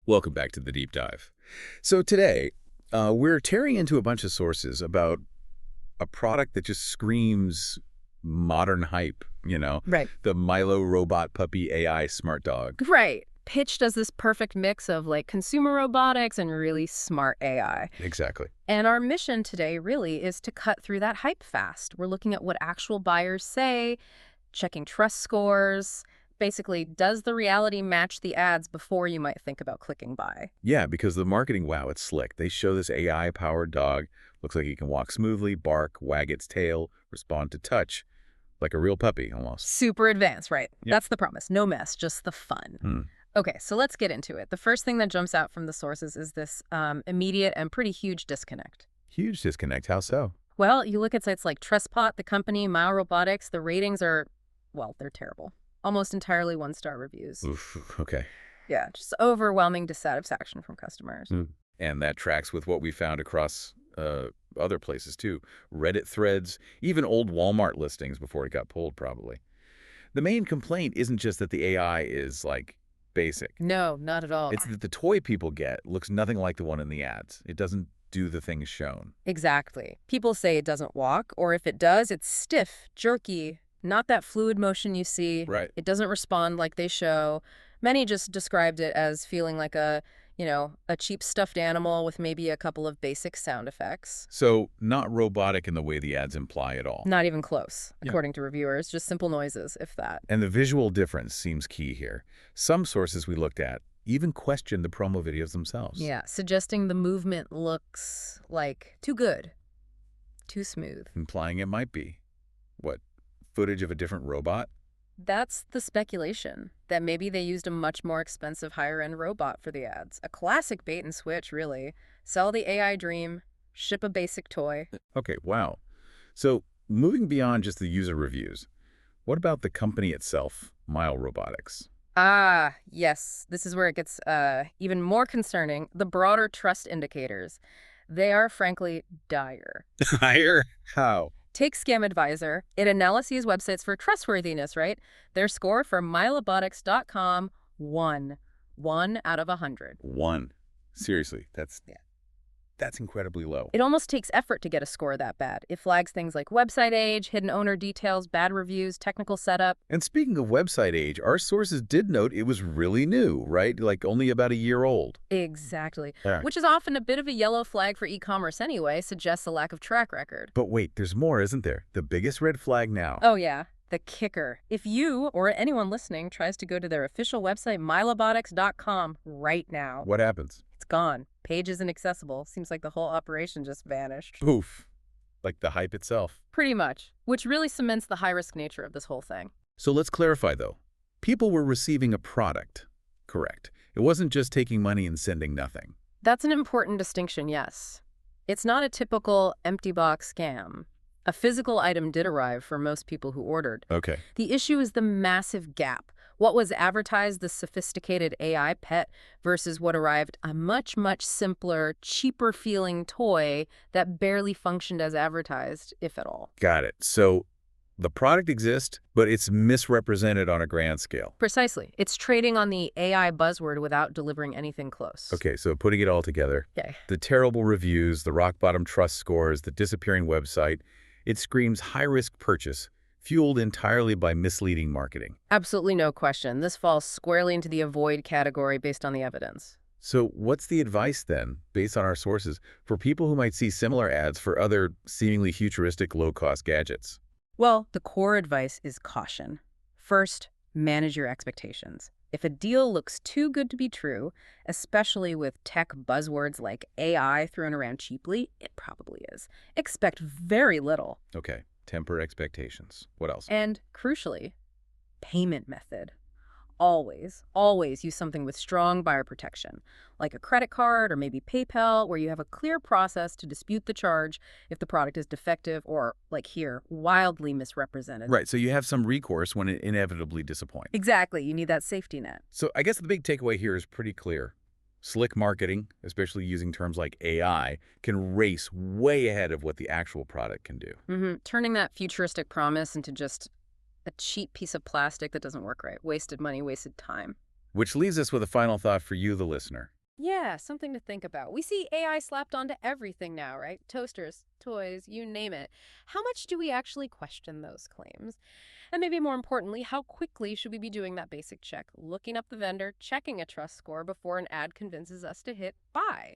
Welcome back to the deep dive. So today, we're tearing into a bunch of sources about a product that just screams modern hype, Right. the Milow Robot Puppy AI Smart Dog. Right. Pitched as this perfect mix of consumer robotics and really smart AI. Exactly. And our mission today really is to cut through that hype fast. We're looking at what actual buyers say, checking trust scores. Basically, does the reality match the ads before you might think about clicking buy? Yeah, because the marketing, wow, it's slick. They show this AI-powered dog. Looks like he can walk smoothly, bark, wag its tail, respond to touch, like a real puppy almost. Super advanced, right? Yep. That's the promise. No mess, just the fun. Okay, so let's get into it. The first thing that jumps out from the sources is this immediate and pretty huge disconnect. Huge disconnect. How so? Well, you look at sites like TrustPot, the company, Milow Robotics, the ratings are, well, they're terrible. Almost entirely one-star reviews. Oof, okay. Yeah, just overwhelming dissatisfaction from customers. And that tracks with what we found across other places too. Reddit threads, even old Walmart listings before it got pulled probably. The main complaint isn't just that the AI is, basic. No, not at all. It's that the toy people get looks nothing like the one in the ads. It doesn't do the things shown. Exactly. People say it doesn't walk, or if it does, it's stiff, jerky, not that fluid motion you see. Right. It doesn't respond like they show. Many just described it as feeling like a cheap stuffed animal with maybe a couple of basic sound effects. So not robotic in the way the ads imply at all. Not even close, Yeah. according to reviewers. Just simple noises, if that. And the visual difference seems key here. Some sources we looked at even questioned the promo videos themselves. Yeah, suggesting the movement looks like too good, too smooth. Implying it might be, what, footage of a different robot? That's the speculation, that maybe they used a much more expensive higher-end robot for the ads. A classic bait and switch, really. Sell the AI dream, ship a basic toy. Okay, wow. So moving beyond just the user reviews, what about the company itself, Milow Robotics? Ah, yes. This is where it gets even more concerning. The broader trust indicators. They are, frankly, dire. Higher? How? Take Scam Advisor. It analyzes websites for trustworthiness, right? Their score for mylobotics.com, 1. 1 out of 100. 1. Seriously, that's incredibly low. It almost takes effort to get a score that bad. It flags things like website age, hidden owner details, bad reviews, technical setup. And speaking of website age, our sources did note it was really new, right? Like only about a year old. Exactly. Yeah. Which is often a bit of a yellow flag for e-commerce anyway, suggests a lack of track record. But wait, there's more, isn't there? The biggest red flag now. Oh yeah, the kicker. If you or anyone listening tries to go to their official website, mylobotics.com, right now, What happens? it's gone. Page isn't accessible. Seems like the whole operation just vanished. Poof. Like the hype itself. Pretty much. Which really cements the high-risk nature of this whole thing. So let's clarify, though. People were receiving a product. Correct. It wasn't just taking money and sending nothing. That's an important distinction, yes. It's not a typical empty box scam. A physical item did arrive for most people who ordered. Okay. The issue is the massive gap. What was advertised, the sophisticated AI pet, versus what arrived, a much, much simpler, cheaper-feeling toy that barely functioned as advertised, if at all. Got it. So the product exists, but it's misrepresented on a grand scale. Precisely. It's trading on the AI buzzword without delivering anything close. Okay, so putting it all together, Okay. the terrible reviews, the rock-bottom trust scores, the disappearing website, it screams high-risk purchase, fueled entirely by misleading marketing. Absolutely no question. This falls squarely into the avoid category based on the evidence. So what's the advice then, based on our sources, for people who might see similar ads for other seemingly futuristic low-cost gadgets? Well, the core advice is caution. First, manage your expectations. If a deal looks too good to be true, especially with tech buzzwords like AI thrown around cheaply, it probably is. Expect very little. Okay, temper expectations. What else? And crucially, payment method. Always, always use something with strong buyer protection, like a credit card or maybe PayPal, where you have a clear process to dispute the charge if the product is defective or, like here, wildly misrepresented. Right, so you have some recourse when it inevitably disappoints. Exactly. You need that safety net. So I guess the big takeaway here is pretty clear. Slick marketing, especially using terms like AI, can race way ahead of what the actual product can do. Turning that futuristic promise into just a cheap piece of plastic that doesn't work right. Wasted money, wasted time. Which leaves us with a final thought for you, the listener. Yeah, something to think about. We see AI slapped onto everything now, right? Toasters, toys, you name it. How much do we actually question those claims? And maybe more importantly, how quickly should we be doing that basic check? Looking up the vendor, checking a trust score before an ad convinces us to hit buy?